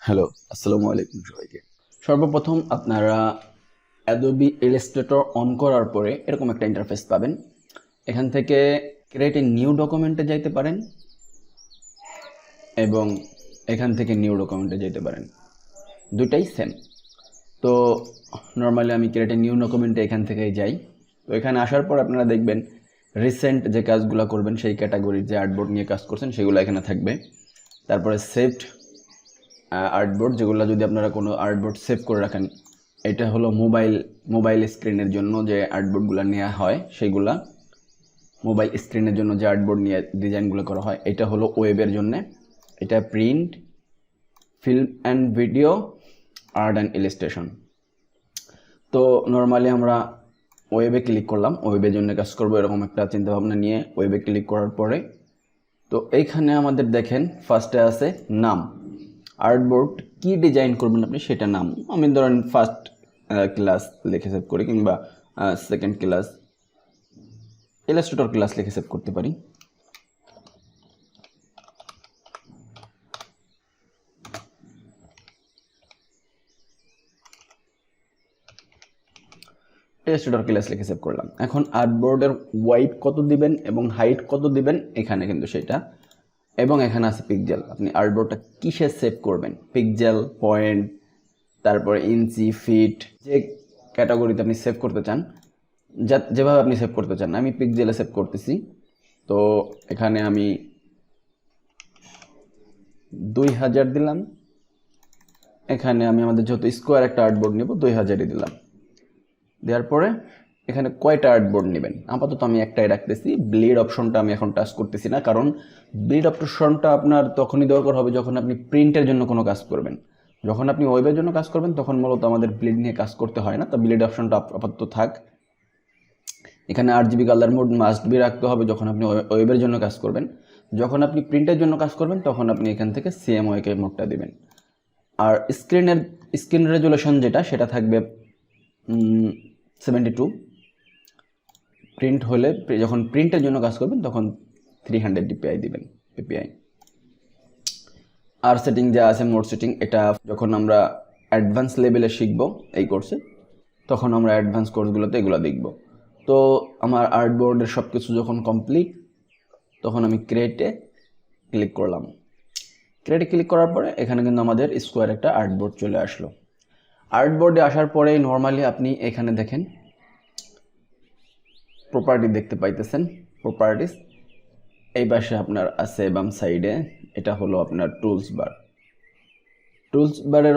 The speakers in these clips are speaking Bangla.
হ্যালো, আসসালামু আলাইকুম সবাইকে। সর্বপ্রথম আপনারা অ্যাডোবি ইলাস্ট্রেটর অন করার পরে এরকম একটা ইন্টারফেস পাবেন। এখান থেকে ক্রিয়েট এ নিউ ডকুমেন্টে যাইতে পারেন এবং এখান থেকে নিউ ডকুমেন্টে যেতে পারেন, দুইটাই সেম। তো নর্মালি আমি ক্রিয়েট এ নিউ ডকুমেন্টে এখান থেকেই যাই। তো এখানে আসার পর আপনারা দেখবেন রিসেন্ট যে কাজগুলো করবেন সেই ক্যাটাগরির যে আর্টবোর্ড নিয়ে কাজ করছেন সেগুলো এখানে থাকবে। তারপরে সেভড আর্টবোর্ড, যেগুলো যদি আপনারা কোনো আর্টবোর্ড সেভ করে রাখেন, এটা হলো মোবাইল স্ক্রিনের জন্য যে আর্টবোর্ডগুলো নেওয়া হয়, সেইগুলা মোবাইল স্ক্রিনের জন্য যে আর্টবোর্ড নিয়ে ডিজাইনগুলো করা হয়, এটা হলো ওয়েবের জন্য। এটা print, film and video, art and illustration. তো নর্মালি আমরা ওয়েবে ক্লিক করলাম, ওয়েবের জন্য কাজ করবো এরকম একটা চিন্তাভাবনা নিয়ে ওয়েবে ক্লিক করার পরে তো এইখানে আমাদের দেখেন ফার্স্টে আছে নাম, আর্টবোর্ড কি ডিজাইন করবেন আপনি সেটা নাম। আমি ধরেন ফার্স্ট ক্লাস লিখে সেভ করি, কিংবা সেকেন্ড ক্লাস ইলাস্ট্রেটর ক্লাস লিখে সেভ করতে পারি। ইলাস্ট্রেটর ক্লাস লিখে সেভ করলাম। এখন আর্টবোর্ডের ওয়াইড কত দিবেন এবং হাইট কত দিবেন এখানে কিন্তু সেটা, এবং এখানে আছে পিক্সেল। আপনি আর্টবোর্ডটা কিসে সেভ করবেন, পিক্সেল, পয়েন্ট, তারপরে ইঞ্চি, ফিট, যে ক্যাটাগরিতে আপনি সেভ করতে চান, যেভাবে আপনি সেভ করতে চান। আমি পিক্সেলে সেভ করতেছি, তো এখানে আমি 2000 দিলাম। এখানে আমি আমাদের যেহেতু স্কোয়ার একটা আর্টবোর্ড নেব, 2000ই দিলাম। দেওয়ার পরে এখানে কয়টা আর্টবোর্ড নেবেন, আপাতত আমি একটাই রাখতেছি। ব্লিড অপশনটা আমি এখন টাচ করতেছি না, কারণ ব্লিড অপশনটা আপনার তখনই দরকার হবে যখন আপনি প্রিন্টের জন্য কোনো কাজ করবেন। যখন আপনি ওয়েবের জন্য কাজ করবেন তখন মূলত আমাদের ব্লিড নিয়ে কাজ করতে হয় না, তো ব্লিড অপশনটা আপাতত থাক। এখানে RGB colour mode must be রাখতে হবে যখন আপনি ওয়েবের জন্য কাজ করবেন। যখন আপনি প্রিন্টের জন্য কাজ করবেন তখন আপনি এখান থেকে CMYK মোডটা দিবেন। আর স্ক্রিন রেজুলেশন যেটা, সেটা থাকবে 72। প্রিন্ট হলে, যখন প্রিন্টের জন্য কাজ করবেন তখন 300 DPI দিবেন, PPI। আর সেটিং যা আছে মোড সেটিং, এটা যখন আমরা অ্যাডভান্স লেভেলে শিখব এই কোর্সে, তখন আমরা অ্যাডভান্স কোর্সগুলোতে এগুলো দেখব। তো আমার আর্টবোর্ডের সব কিছু যখন কমপ্লিট, তখন আমি ক্রিয়েটে ক্লিক করলাম। ক্রিয়েটে ক্লিক করার পরে এখানে কিন্তু আমাদের স্কোয়ার একটা আর্টবোর্ড চলে আসলো। আর্টবোর্ডে আসার পরে নর্মালি আপনি এখানে দেখেন প্রপার্টি দেখতে পাইতেছেন। প্রপার্টিস এই পাশে আপনার আছে বাম সাইডে, এটা হলো আপনার টুলস বার। টুলস বারের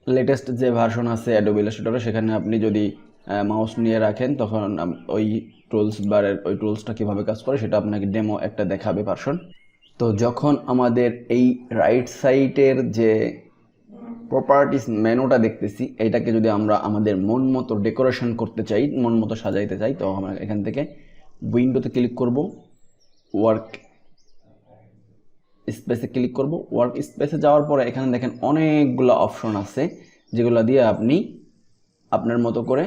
লেটেস্ট যে ভার্সন আছে অ্যাডোবি ইলাস্ট্রেটরে, সেখানে আপনি যদি মাউস নিয়ে রাখেন তখন ওই টুলস বারের ওই টুলসটা কীভাবে কাজ করে সেটা আপনাকে ডেমো একটা দেখাবে ভার্সন। তো যখন আমাদের এই রাইট সাইডের যে প্রপার্টিস মেনুটা দেখতেছি, এইটাকে যদি আমরা আমাদের মন মতো ডেকোরেশন করতে চাই, মন মতো সাজাইতে চাই, তো আমরা এখান থেকে উইন্ডোতে ক্লিক করব, ওয়ার্ক স্পেসে ক্লিক করব। ওয়ার্ক স্পেসে যাওয়ার পরে এখানে দেখেন অনেকগুলো অপশন আছে, যেগুলো দিয়ে আপনি আপনার মতো করে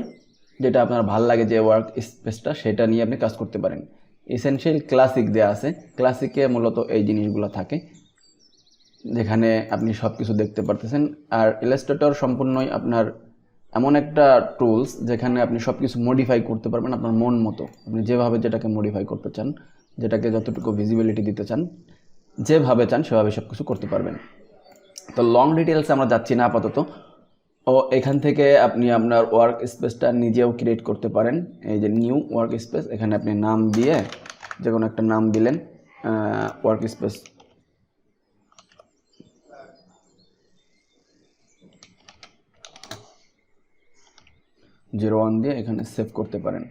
যেটা আপনার ভাল লাগে যে ওয়ার্ক স্পেসটা, সেটা নিয়ে আপনি কাজ করতে পারেন। এসেনশিয়াল ক্লাসিক দেওয়া আছে, ক্লাসিকে মূলত এই জিনিসগুলো থাকে, যেখানে আপনি সব কিছু দেখতে পারতেছেন। আর ইলাস্ট্রেটর সম্পূর্ণই আপনার এমন একটা টুলস যেখানে আপনি সব কিছু মডিফাই করতে পারবেন আপনার মন মতো। আপনি যেভাবে যেটাকে মডিফাই করতে চান, যেটাকে যতটুকু ভিজিবিলিটি দিতে চান, যেভাবে চান সেভাবে সব কিছু করতে পারবেন। তো লং ডিটেলসে আমরা যাচ্ছি না আপাতত। এখান থেকে আপনি আপনার ওয়ার্ক স্পেসটা নিজেও ক্রিয়েট করতে পারেন। এই যে নিউ ওয়ার্ক স্পেস, এখানে আপনি নাম দিয়ে যে কোনো একটা নাম দিলেন, ওয়ার্ক স্পেস 01 দিয়ে এখানে সেভ করতে পারেন।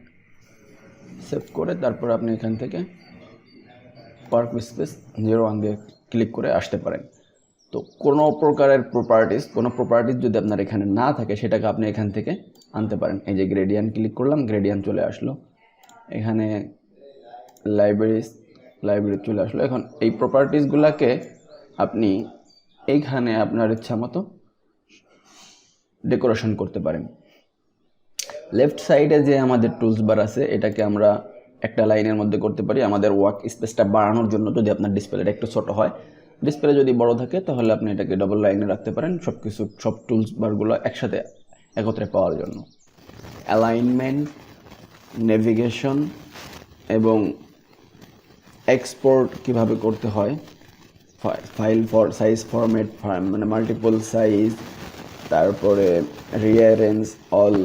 সেভ করে তারপর আপনি এখান থেকে ওয়ার্ক স্পেস 01 দিয়ে ক্লিক করে আসতে পারেন। তো কোনো প্রকারের প্রপার্টিস যদি আপনার এখানে না থাকে, সেটাকে আপনি এখান থেকে আনতে পারেন। এই যে গ্রেডিয়ান্ট ক্লিক করলাম, গ্রেডিয়ান্ট চলে আসলো। এখানে লাইব্রেরি চলে আসলো। এখন এই প্রপার্টিসগুলোকে আপনি এইখানে আপনার ইচ্ছা মতো ডেকোরেশন করতে পারেন। লেফট সাইডে যে আমাদের টুলস বার আছে, এটাকে আমরা একটা লাইনের মধ্যে করতে পারি আমাদের ওয়ার্ক স্পেসটা বাড়ানোর জন্য। যদি আপনার ডিসপ্লেটা একটু ছোট হয় ডিসপ্লে যদি বড় থাকে তাহলে আপনি এটাকে ডবল লাইনে রাখতে পারেন, সব টুলস বারগুলো একসাথে একত্রে পাওয়ার জন্য। অ্যালাইনমেন্ট, নেভিগেশন এবং এক্সপোর্ট কিভাবে করতে হয়, ফাইল ফর সাইজ ফরম্যাট, মানে মাল্টিপল সাইজ, তারপরে রিঅ্যারেঞ্জ অল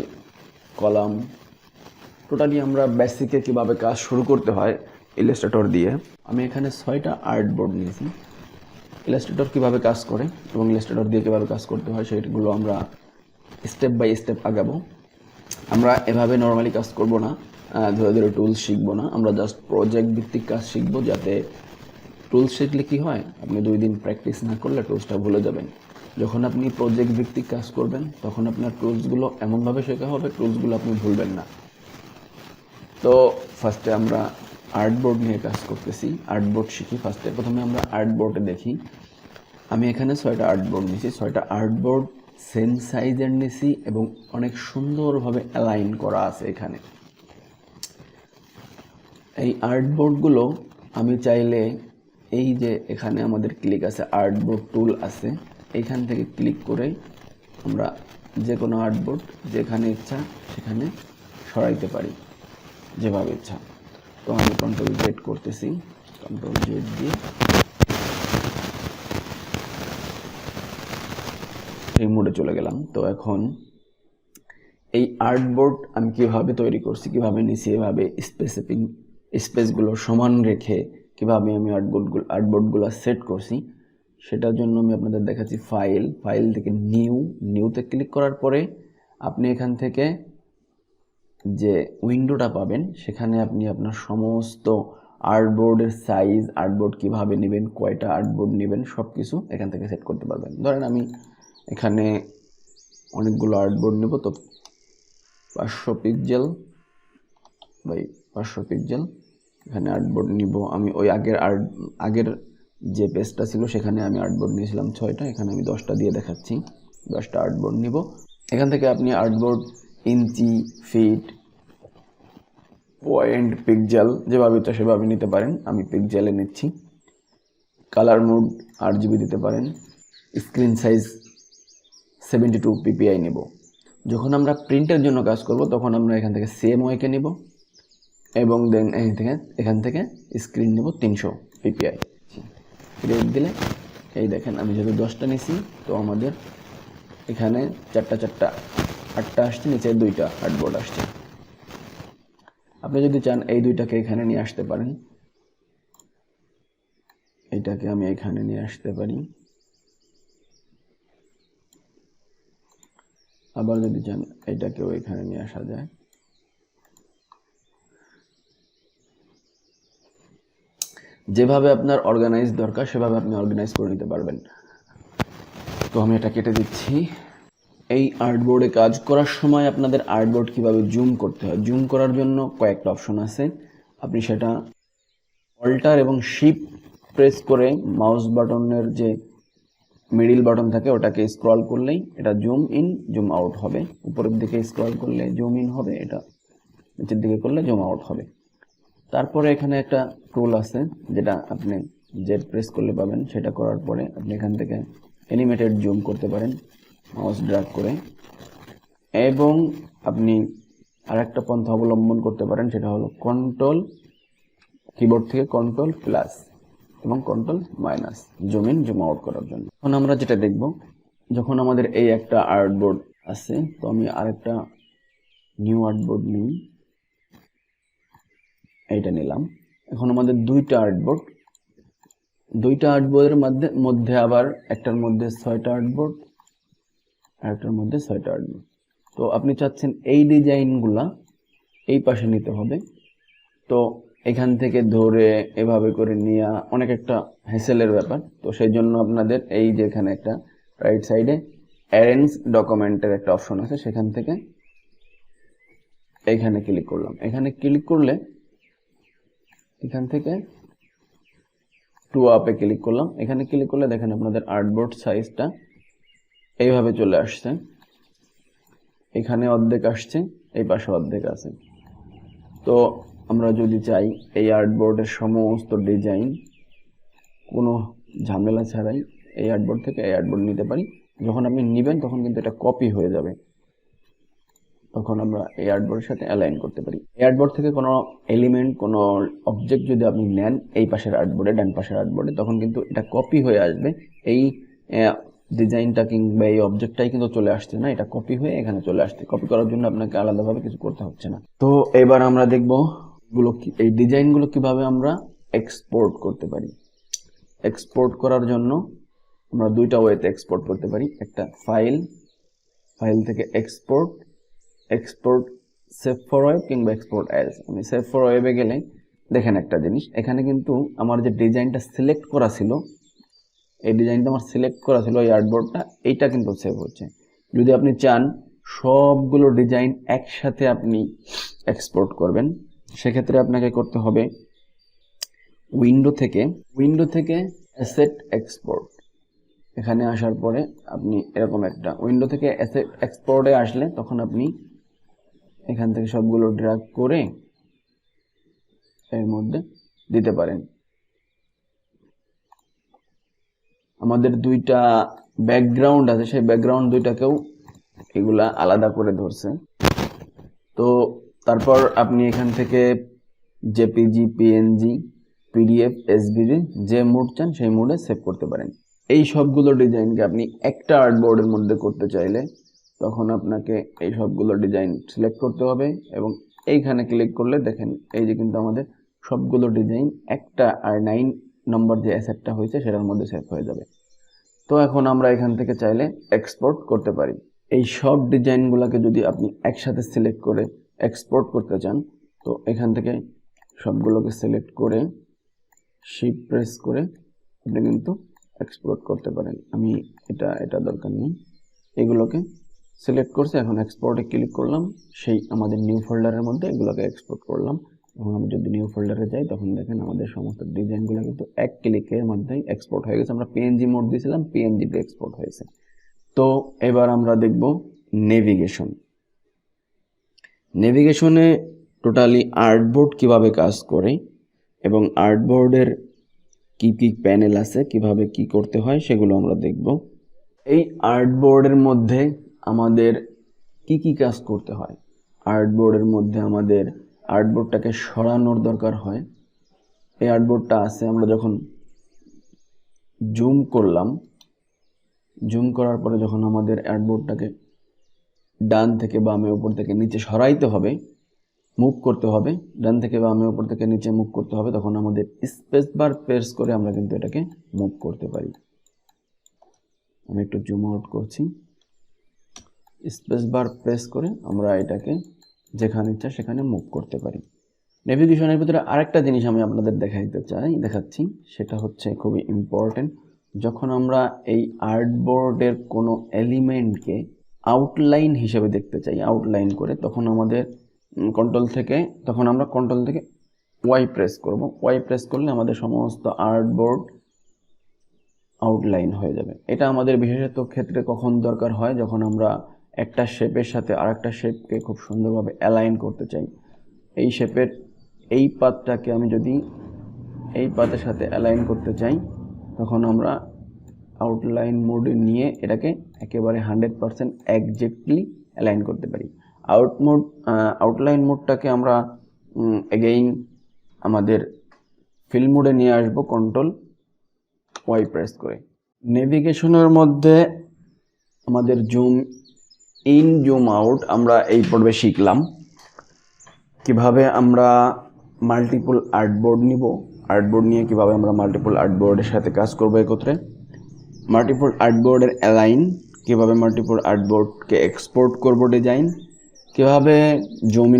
কলাম, টোটালি আমরা বেসিকে কিভাবে কাজ শুরু করতে হয় ইলাস্ট্রেটর দিয়ে। আমি এখানে 6টা আর্টবোর্ড নিয়েছি। ইলাস্ট্রেটর কিভাবে কাজ করে এবং ইলাস্ট্রেটর দিয়ে কিভাবে কাজ করতে হয় সেগুলো আমরা স্টেপ বাই স্টেপ আগাবো। আমরা এভাবে নর্মালি কাজ করব না, ধরে ধরে টুলস শিখবো না, আমরা জাস্ট প্রজেক্ট ভিত্তিক কাজ শিখবো, যাতে টুলস শিখলে কি হয়, আপনি 2 দিন প্র্যাকটিস না করলে টুলসটা ভুলে যাবেন। যখন আপনি প্রজেক্ট ভিত্তিক কাজ করবেন তখন আপনার টুলসগুলো এমনভাবে শেখা হবে, টুলসগুলো আপনি ভুলবেন না। তো ফার্স্টে আমরা আর্টবোর্ড নিয়ে কাজ করতেছি, আর্টবোর্ড শিখি। প্রথমে আমরা আর্টবোর্ডে দেখি। আমি এখানে 6টা আর্টবোর্ড নিয়েছি। 6টা আর্টবোর্ড সেম সাইজের নিয়েছি এবং অনেক সুন্দরভাবে অ্যালাইন করা আছে এখানে। এই আর্টবোর্ডগুলো আমি চাইলে এই যে এখানে আমাদের ক্লিক আছে, আর্টবোর্ড টুল আছে, এখান থেকে ক্লিক করে আমরা যে কোনো আর্টবোর্ড যেখানে ইচ্ছা সেখানে সরাইতে পারি, যেভাবে ইচ্ছা। তো আমি কন্ট্রোল জেড করতেছি, কন্ট্রোল জেড দিয়ে এই মোডে চলে গেলাম। তো এখন এই আর্টবোর্ড আমি কিভাবে তৈরি করছি, কিভাবে নিছি, এভাবে স্পেসগুলো সমান রেখে কিভাবে আমি আর্টবোর্ডগুলো সেট করছি, সেটার জন্য আমি আপনাদের দেখাচ্ছি। ফাইল থেকে নিউতে ক্লিক করার পরে আপনি এখান থেকে যে উইন্ডোটা পাবেন সেখানে আপনি আপনার সমস্ত আর্টবোর্ডের সাইজ, আর্টবোর্ড কিভাবে নেবেন, কয়টা আর্টবোর্ড নেবেন, সব কিছু এখান থেকে সেট করতে পারবেন। ধরেন আমি এখানে অনেকগুলো আর্টবোর্ড নেব, তো 500 পিক্সেল বাই 500 পিক্সেল এখানে আর্টবোর্ড নিব। আমি ওই আগের যে পেজটা ছিল সেখানে আমি আর্টবোর্ড নিয়েছিলাম 6টা, এখানে আমি 10টা দিয়ে দেখাচ্ছি। 10টা আর্টবোর্ড নিব। এখান থেকে আপনি আর্টবোর্ড ইঞ্চি, ফিট, পয়েন্ট, পিক্সেল যেভাবে তো সেভাবে নিতে পারেন। আমি পিক্সেলে নিচ্ছি। কালার মোড RGB দিতে পারেন। স্ক্রিন সাইজ 72 ppi নেব। যখন আমরা প্রিন্টের জন্য কাজ করব তখন আমরা এখান থেকে CMYK নেব এবং দেন এখান থেকে স্ক্রিন নেব 300 ppi। ক্রিয়েট দিলে এই দেখেন আমি যেহেতু 10টা নিছি, তো আমাদের এখানে 8টা আসছে, নিচে 2টা আর্টবোর্ড আসছে। আপনি যদি চান এই 2টাকে এখানে নিয়ে আসতে পারেন, এইটাকে আমি এখানে নিয়ে আসতে পারি। আবার যদি চান এটাকেও এখানে নিয়ে আসা যায়। যেভাবে আপনার অর্গানাইজ দরকার সেভাবে আপনি অর্গানাইজ করে নিতে পারবেন। তো আমি এটা কেটে দিচ্ছি। এই আর্টবোর্ডে কাজ করার সময় আপনাদের আর্টবোর্ড কিভাবে জুম করতে হয়, জুম করার জন্য কয়েকটা অপশন আছে। আপনি সেটা অল্টার এবং শিফট প্রেস করে মাউস বাটনের যে মিডিল বাটন থাকে ওটাকে স্ক্রল করলেই এটা জুম ইন জুম আউট হবে। উপরের দিকে স্ক্রল করলে জুম ইন হবে, এটা নিচের দিকে করলে জুম আউট হবে। তারপরে এখানে একটা টুল আছে যেটা আপনি জেড প্রেস করলে পাবেন। সেটা করার পরে আপনি এখান থেকে অ্যানিমেটেড জুম করতে পারেন মাউস ড্র্যাগ করে, এবং আপনি আরেকটা পন্থা অবলম্বন করতে পারেন, সেটা হলো কিবোর্ড থেকে কন্ট্রোল প্লাস এবং control minus zoom in zoom out করার জন্য। এখন আমরা যেটা দেখব, যখন আমাদের এই একটা আর্টবোর্ড আছে, তো আমি আরেকটা নিউ আর্টবোর্ড নিই, এইটা নিলাম। এখন আমাদের 2টা আর্টবোর্ডের মধ্যে আবার একটার মধ্যে 6টা আর্টবোর্ড আর একটার মধ্যে 6টা আর্টবোর্ড। তো আপনি চাচ্ছেন এই ডিজাইনগুলা এই পাশে নিতে হবে, তো এখান থেকে ধরে এভাবে করে নেওয়া অনেক একটা হ্যাসেলের ব্যাপার। তো সেই জন্য আপনাদের এই যে এখানে একটা রাইট সাইডে অ্যারেঞ্জ ডকুমেন্টের একটা অপশন আছে, সেখান থেকে এইখানে ক্লিক করলাম। এখানে ক্লিক করলে এখান থেকে টু আপে ক্লিক করলাম। এখানে ক্লিক করলে দেখেন আপনাদের আর্টবোর্ড সাইজটা এইভাবে চলে আসছে। এখানে অর্ধেক আসছে, এই পাশে অর্ধেক আছে। তো আমরা যদি চাই এই আর্টবোর্ডের সমস্ত ডিজাইন কোনো ঝামেলা ছাড়াই এই আর্টবোর্ড থেকে এই আর্টবোর্ড নিতে পারি। যখন আপনি নেবেন তখন কিন্তু এটা কপি হয়ে যাবে, তখন আমরা এই আর্টবোর্ডের সাথে অ্যালাইন করতে পারি। এই আর্টবোর্ড থেকে কোনো এলিমেন্ট, কোনো অবজেক্ট যদি আপনি নেন এই পাশের আর্টবোর্ডে, ডান পাশের আর্টবোর্ডে, তখন কিন্তু এটা কপি হয়ে আসবে। এই ডিজাইনটা কিংবা এই অবজেক্টটাই কিন্তু চলে আসছে না, এটা কপি হয়ে এখানে চলে আসছে। কপি করার জন্য আপনাকে আলাদাভাবে কিছু করতে হচ্ছে না। তো এবার আমরা দেখব এই ডিজাইনগুলো কিভাবে আমরা এক্সপোর্ট করতে পারি। এক্সপোর্ট করার জন্য আমরা দুইটা ওয়েতে এক্সপোর্ট করতে পারি। একটা ফাইল থেকে এক্সপোর্ট সেভ ফর ওয়েব কিংবা এক্সপোর্ট অ্যাজ। আমি সেভ ফর ওয়েবে গেলে দেখেন একটা জিনিস, এখানে কিন্তু আমার যে ডিজাইনটা সিলেক্ট করা ছিল, এই ডিজাইনটা আমার সিলেক্ট করা ছিল এই আর্টবোর্ডটা, এইটা কিন্তু সেভ হচ্ছে। যদি আপনি চান সবগুলো ডিজাইন একসাথে আপনি এক্সপোর্ট করবেন, সেক্ষেত্রে আপনাকে করতে হবে উইন্ডো থেকে অ্যাসেট এক্সপোর্ট। এখানে আসার পরে আপনি এরকম একটা উইন্ডো থেকে অ্যাসেট এক্সপোর্টে আসলে তখন আপনি এখান থেকে সবগুলো ড্র্যাগ করে এর মধ্যে দিতে পারেন। আমাদের দুইটা ব্যাকগ্রাউন্ড আছে, সেই ব্যাকগ্রাউন্ড দুইটাকেও এগুলা আলাদা করে ধরছে। তো তারপর আপনি এখান থেকে জেপিজি, পিএনজি, পিডিএফ, এসভিজি যে মুড চান সেই মুডে সেভ করতে পারেন। এই সবগুলো ডিজাইনকে আপনি একটা আর্টবোর্ডের মধ্যে করতে চাইলে তখন আপনাকে এই সবগুলো ডিজাইন সিলেক্ট করতে হবে এবং এইখানে ক্লিক করলে দেখেন এই যে কিন্তু আমাদের সবগুলো ডিজাইন একটা আর 9 নম্বর যে অ্যাসেটটা হয়েছে সেটার মধ্যে সেভ হয়ে যাবে। তো এখন আমরা এখান থেকে চাইলে এক্সপোর্ট করতে পারি। এই সব ডিজাইনগুলোকে যদি আপনি একসাথে সিলেক্ট করে এক্সপোর্ট করতে চান, তো এখান থেকে সবগুলোকে সিলেক্ট করে শিফট প্রেস করে আপনি কিন্তু এক্সপোর্ট করতে পারেন। আমি এটা দরকার নেই, এগুলোকে সিলেক্ট করছি, এখন এক্সপোর্টে ক্লিক করলাম, সেই আমাদের নিউ ফোল্ডারের মধ্যে এগুলোকে এক্সপোর্ট করলাম। এবং আমি যদি নিউ ফোল্ডারে যাই তখন দেখেন আমাদের সমস্ত ডিজাইনগুলো কিন্তু এক ক্লিকের মধ্যেই এক্সপোর্ট হয়ে গেছে। আমরা পিএনজি মোড দিয়েছিলাম, পিএনজিতে এক্সপোর্ট হয়েছে। তো এবার আমরা দেখব নেভিগেশনে টোটালি আর্টবোর্ড কিভাবে কাজ করে এবং আর্টবোর্ডের কি কি প্যানেল আছে, কিভাবে কি করতে হয় সেগুলো আমরা দেখব। এই আর্টবোর্ডের মধ্যে আমাদের কি কি কাজ করতে হয়। আর্টবোর্ডের মধ্যে আমাদের আর্টবোর্ডটাকে সরানোর দরকার হয়। এই আর্টবোর্ডটা আছে, আমরা যখন জুম করার পরে যখন আমাদের আর্টবোর্ডটাকে ডান থেকে বামে, উপর থেকে নিচে সরাইতে হবে, মুভ করতে হবে, ডান থেকে বামে, উপর থেকে নিচে মুভ করতে হবে, তখন আমাদের স্পেস বার প্রেস করে আমরা কিন্তু এটাকে মুভ করতে পারি। আমি একটু জুম আউট করছি। স্পেস বার প্রেস করে আমরা এটাকে যেখানে ইচ্ছা সেখানে মুভ করতে পারি। নেভিগেশনের ভিতরে আরেকটা জিনিস আমি আপনাদের দেখাচ্ছি, সেটা হচ্ছে খুবই ইম্পর্টেন্ট। যখন আমরা এই আর্টবোর্ডের কোনো এলিমেন্টকে আউটলাইন হিসেবে দেখতে চাই, আউটলাইন করে, তখন আমাদের কন্ট্রোল থেকে ওয়াই প্রেস করব। ওয়াই প্রেস করলে আমাদের সমস্ত আর্টবোর্ড আউটলাইন হয়ে যাবে। এটা আমাদের বিশেষত ক্ষেত্রে কখন দরকার হয়, যখন আমরা একটা শেপের সাথে আরেকটা শেপকে খুব সুন্দরভাবে অ্যালাইন করতে চাই। এই শেপের এই পাতটাকে আমি যদি এই পাতের সাথে অ্যালাইন করতে চাই, তখন আমরা আউটলাইন মোডে নিয়ে এটাকে একেবারে 100% এক্স্যাক্টলি অ্যালাইন করতে পারি। আউটলাইন মোডটাকে আমরা এগেইন আমাদের ফিল মোডে নিয়ে আসবো কন্ট্রোল ওয়াই প্রেস করে। নেভিগেশনের মধ্যে আমাদের জুম ইন, জুম আউট আমরা এই পর্বে শিখলাম। কিভাবে আমরা মাল্টিপল আর্টবোর্ড নিয়ে কিভাবে আমরা মাল্টিপল আর্টবোর্ডের সাথে কাজ করবো একত্রে, মাল্টিপল আর্টবোর্ডের অ্যালাইন, কিভাবে মাল্টিপল আর্টবোর্ডকে এক্সপোর্ট করব ডিজাইন, কিভাবে জুম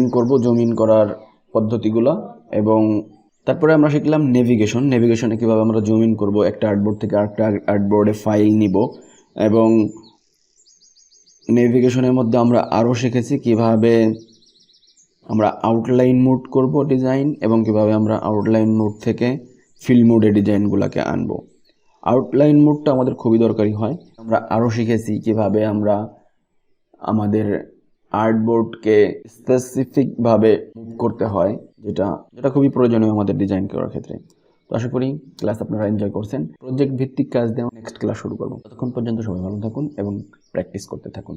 ইন করার পদ্ধতিগুলো, এবং তারপরে আমরা শিখলাম নেভিগেশনে কিভাবে আমরা জুম ইন করব, একটা আর্টবোর্ড থেকে আরেকটা আর্টবোর্ডে ফাইল নিব। এবং নেভিগেশনের মধ্যে আমরা আরও শিখেছি কিভাবে আমরা আউটলাইন মোড করব ডিজাইন, এবং কিভাবে আমরা আউটলাইন মোড থেকে ফিল মোডে ডিজাইনগুলোকে আনবো। আউটলাইন মোডটা আমাদের খুবই দরকারি হয়। আমরা আরও শিখেছি কিভাবে আমরা আমাদের আর্টবোর্ডকে স্পেসিফিকভাবে মুভ করতে হয়, যেটা খুবই প্রয়োজনীয় আমাদের ডিজাইন করার ক্ষেত্রে। তো আশা করি ক্লাস আপনারা এনজয় করছেন। প্রজেক্ট ভিত্তিক কাজ দিয়ে নেক্সট ক্লাস শুরু করব। ততক্ষণ পর্যন্ত সবাই ভালো থাকুন এবং প্র্যাকটিস করতে থাকুন।